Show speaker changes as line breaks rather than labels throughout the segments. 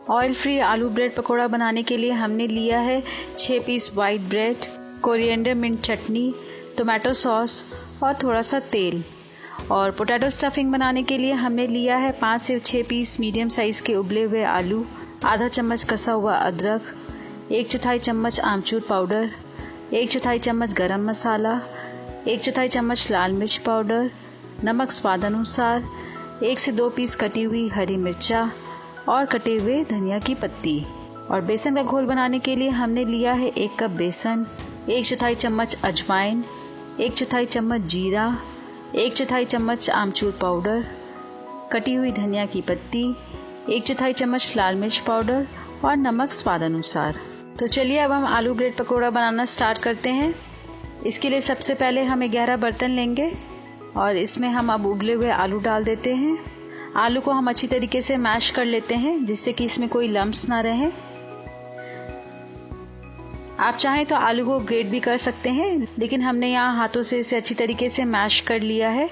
Oil free आलू bread pakora बनाने के लिए हमने लिया है 6 piece white bread, coriander mint chutney, tomato sauce और थोड़ा सा तेल। और पोटैटो स्टफिंग बनाने के लिए हमने लिया है 5 से 6 पीस मीडियम साइज़ के उबले हुए आलू, आधा चम्मच कसा हुआ अदरक, 1/4 चम्मच आमचूर पाउडर, 1/4 चम्मच गरम मसाला, 1/4 चम्मच लाल मिर्च पाउडर, नमक स्वाद अनुसार, 1 से 2 पीस कटी हुई हरी मिर्चा और कटे हुए धनिया की पत्ती। और बेसन का घोल बनाने के लिए हमने लिया है 1 कप बेसन, 1/4 चम्मच अजवाइन, 1/4 चम्मच जीरा, 1/4 चम्मच आमचूर पाउडर, कटी हुई धनिया की पत्ती, 1/4 चम्मच लाल मिर्च पाउडर और नमक स्वाद अनुसार। तो चलिए अब हम आलू ब्रेड पकोड़ा बनाना स्टार्ट करते हैं। इसके लिए सबसे पहले हम एक गहरा बर्तन लेंगे और इसमें हम अब उबले हुए आलू डाल देते हैं। आलू को हम अच्छी तरीके से मैश कर लेते हैं जिससे कि इसमें कोई लम्प्स ना रहे। आप चाहें तो आलू को ग्रेट भी कर सकते हैं, लेकिन हमने यहाँ हाथों से इसे अच्छी तरीके से मैश कर लिया है।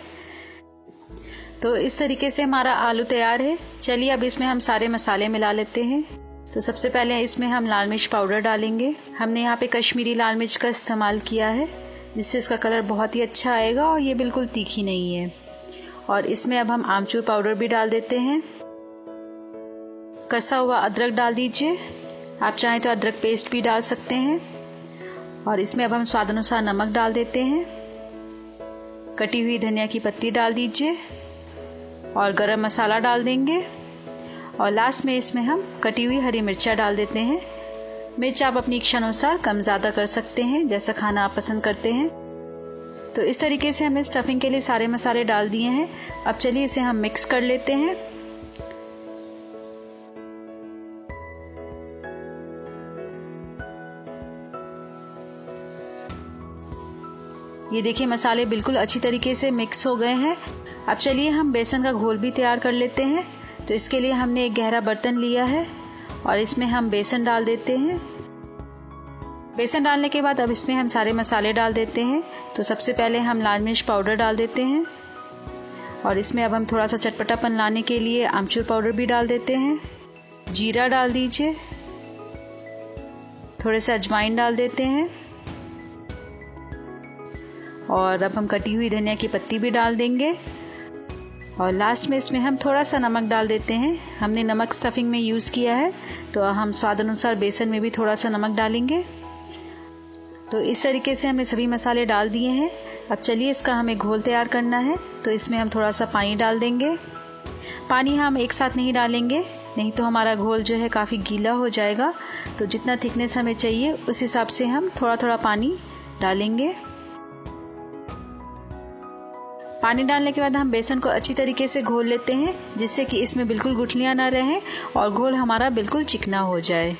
तो इस तरीके से हमारा आलू तैयार है। चलिए अब इसमें हम सारे मसाले मिला लेते हैं। तो सबसे पहले इसमें हम लाल मिर्च पाउडर डालेंगे। हमने यहाँ पे कश्मीरी लाल मिर्च का इस्तेमाल किया है जिससे इसका कलर बहुत ही अच्छा आएगा और ये बिल्कुल तीखी नहीं है। और इसमें अब हम आमचूर पाउडर भी डाल देते हैं। कसा हुआ अदरक डाल दीजिए, आप चाहें तो अदरक पेस्ट भी डाल सकते हैं। और इसमें अब हम स्वाद अनुसार नमक डाल देते हैं। कटी हुई धनिया की पत्ती डाल दीजिए और गरम मसाला डाल देंगे। और लास्ट में इसमें हम कटी हुई हरी मिर्चा डाल देते हैं। मिर्च आप अपनी इच्छा अनुसार कम ज़्यादा कर सकते हैं, जैसा खाना आप पसंद करते हैं। तो इस तरीके से हमने स्टफिंग के लिए सारे मसाले डाल दिए हैं। अब चलिए इसे हम मिक्स कर लेते हैं। ये देखिए मसाले बिल्कुल अच्छी तरीके से मिक्स हो गए हैं। अब चलिए हम बेसन का घोल भी तैयार कर लेते हैं। तो इसके लिए हमने एक गहरा बर्तन लिया है और इसमें हम बेसन डाल देते हैं। बेसन डालने के बाद अब इसमें हम सारे मसाले डाल देते हैं। तो सबसे पहले हम लाल मिर्च पाउडर डाल देते हैं और इसमें अब हम थोड़ा सा चटपटापन लाने के लिए आमचूर पाउडर भी डाल देते हैं। जीरा डाल दीजिए, थोड़े से अजवाइन डाल देते हैं और अब हम कटी हुई धनिया की पत्ती भी डाल देंगे। और लास्ट में इसमें हम थोड़ा सा नमक डाल देते हैं। हमने नमक स्टफिंग में यूज़ किया है तो हम स्वाद अनुसार बेसन में भी थोड़ा सा नमक डालेंगे। तो इस तरीके से हमने सभी मसाले डाल दिए हैं। अब चलिए इसका हमें घोल तैयार करना है। तो इसमें हम थोड़ा सा पानी डाल देंगे। पानी हम एक साथ नहीं डालेंगे, नहीं तो हमारा घोल जो है काफ़ी गीला हो जाएगा। तो जितना थिकनेस हमें चाहिए उस हिसाब से हम थोड़ा थोड़ा पानी डालेंगे। पानी डालने के बाद हम बेसन को अच्छी तरीके से घोल लेते हैं जिससे कि इसमें बिल्कुल गुठलियां ना रहें और घोल हमारा बिल्कुल चिकना हो जाए।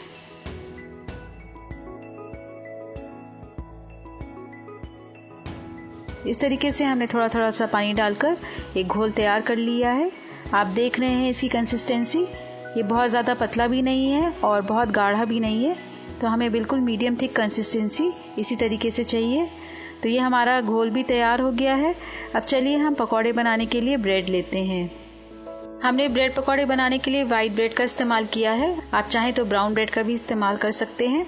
इस तरीके से हमने थोड़ा थोड़ा सा पानी डालकर एक घोल तैयार कर लिया है। आप देख रहे हैं इसकी कंसिस्टेंसी, ये बहुत ज़्यादा पतला भी नहीं है और बहुत गाढ़ा भी नहीं है। तो हमें बिल्कुल मीडियम थिक कंसिस्टेंसी इसी तरीके से चाहिए। तो ये हमारा घोल भी तैयार हो गया है। अब चलिए हम पकौड़े बनाने के लिए ब्रेड लेते हैं। हमने ब्रेड पकौड़े बनाने के लिए वाइट ब्रेड का इस्तेमाल किया है, आप चाहें तो ब्राउन ब्रेड का भी इस्तेमाल कर सकते हैं।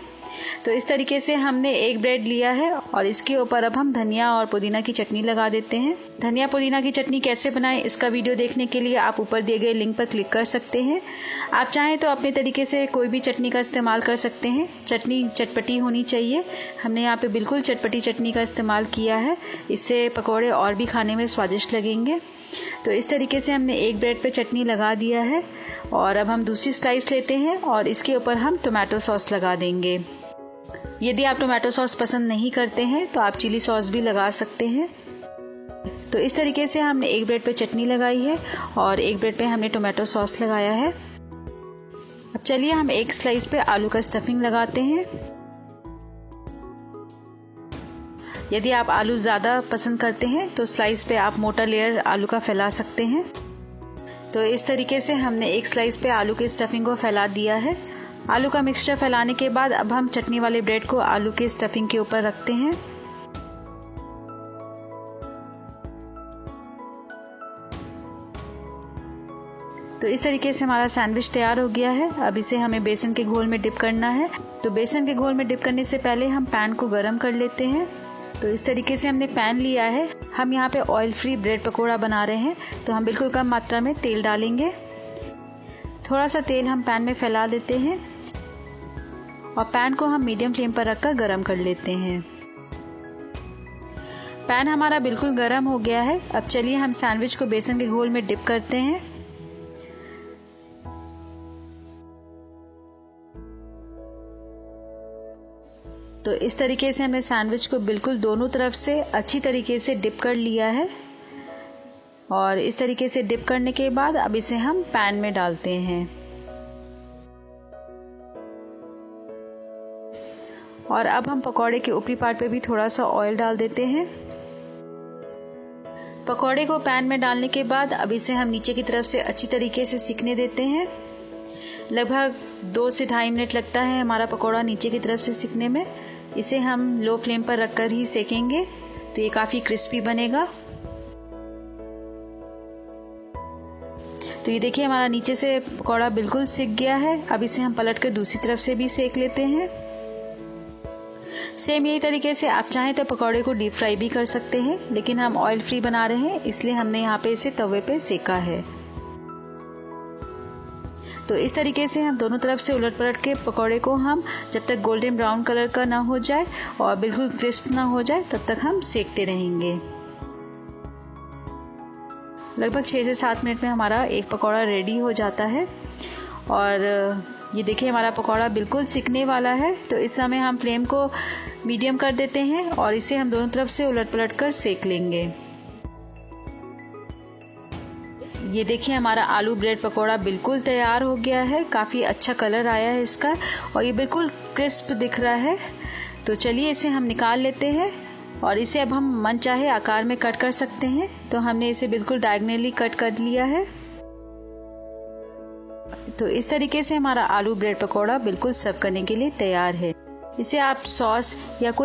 तो इस तरीके से हमने एक ब्रेड लिया है और इसके ऊपर अब हम धनिया और पुदीना की चटनी लगा देते हैं। धनिया पुदीना की चटनी कैसे बनाएं इसका वीडियो देखने के लिए आप ऊपर दिए गए लिंक पर क्लिक कर सकते हैं। आप चाहें तो अपने तरीके से कोई भी चटनी का इस्तेमाल कर सकते हैं। चटनी चटपटी होनी चाहिए। हमने यहाँ पे बिल्कुल चटपटी चटनी का इस्तेमाल किया है, इससे पकौड़े और भी खाने में स्वादिष्ट लगेंगे। तो इस तरीके से हमने एक ब्रेड पे चटनी लगा दिया है और अब हम दूसरी स्लाइस लेते हैं और इसके ऊपर हम टोमेटो सॉस लगा देंगे। यदि आप टोमेटो सॉस पसंद नहीं करते हैं तो आप चिली सॉस भी लगा सकते हैं। तो इस तरीके से हमने एक ब्रेड पे चटनी लगाई है और एक ब्रेड पे हमने टोमेटो सॉस लगाया है। अब चलिए हम एक स्लाइस पे आलू का स्टफिंग लगाते हैं। यदि आप आलू ज़्यादा पसंद करते हैं तो स्लाइस पे आप मोटा लेयर आलू का फैला सकते हैं। तो इस तरीके से हमने एक स्लाइस पे आलू के स्टफिंग को फैला दिया है। आलू का मिक्सचर फैलाने के बाद अब हम चटनी वाले ब्रेड को आलू के स्टफिंग के ऊपर रखते हैं। तो इस तरीके से हमारा सैंडविच तैयार हो गया है। अब इसे हमें बेसन के घोल में डिप करना है। तो बेसन के घोल में डिप करने से पहले हम पैन को गरम कर लेते हैं। तो इस तरीके से हमने पैन लिया है। हम यहाँ पे ऑयल फ्री ब्रेड पकौड़ा बना रहे हैं, तो हम बिल्कुल कम मात्रा में तेल डालेंगे। थोड़ा सा तेल हम पैन में फैला देते हैं और पैन को हम मीडियम फ्लेम पर रखकर गरम कर लेते हैं। पैन हमारा बिल्कुल गरम हो गया है। अब चलिए हम सैंडविच को बेसन के घोल में डिप करते हैं। तो इस तरीके से हमने सैंडविच को बिल्कुल दोनों तरफ से अच्छी तरीके से डिप कर लिया है। और इस तरीके से डिप करने के बाद अब इसे हम पैन में डालते हैं। और अब हम पकौड़े के ऊपरी पार्ट पे भी थोड़ा सा ऑयल डाल देते हैं। पकौड़े को पैन में डालने के बाद अब इसे हम नीचे की तरफ से अच्छी तरीके से सिकने देते हैं। लगभग 2 से 2.5 मिनट लगता है हमारा पकौड़ा नीचे की तरफ से सिकने में। इसे हम लो फ्लेम पर रखकर ही सेकेंगे तो ये काफ़ी क्रिस्पी बनेगा। तो ये देखिए हमारा नीचे से पकौड़ा बिल्कुल सिक गया है। अब इसे हम पलट कर दूसरी तरफ से भी सेक लेते हैं। सेम यही तरीके से आप चाहें तो पकौड़े को डीप फ्राई भी कर सकते हैं, लेकिन हम ऑयल फ्री बना रहे हैं इसलिए हमने यहाँ पे इसे तवे पे सेका है। तो इस तरीके से हम दोनों तरफ से उलट पलट के पकौड़े को हम जब तक गोल्डन ब्राउन कलर का ना हो जाए और बिल्कुल क्रिस्प ना हो जाए तब तक हम सेकते रहेंगे। लगभग 6 से 7 मिनट में हमारा एक पकौड़ा रेडी हो जाता है। और ये देखिए हमारा पकौड़ा बिल्कुल सिकने वाला है। तो इस समय हम फ्लेम को मीडियम कर देते हैं और इसे हम दोनों तरफ से उलट पलट कर सेक लेंगे। ये देखिए हमारा आलू ब्रेड पकौड़ा बिल्कुल तैयार हो गया है। काफ़ी अच्छा कलर आया है इसका और ये बिल्कुल क्रिस्प दिख रहा है। तो चलिए इसे हम निकाल लेते हैं और इसे अब हम मनचाहे आकार में कट कर सकते हैं। तो हमने इसे बिल्कुल डायगोनली कट कर लिया है। तो इस तरीके से हमारा आलू ब्रेड पकौड़ा बिल्कुल सर्व करने के लिए तैयार है। इसे आप सॉस या कोई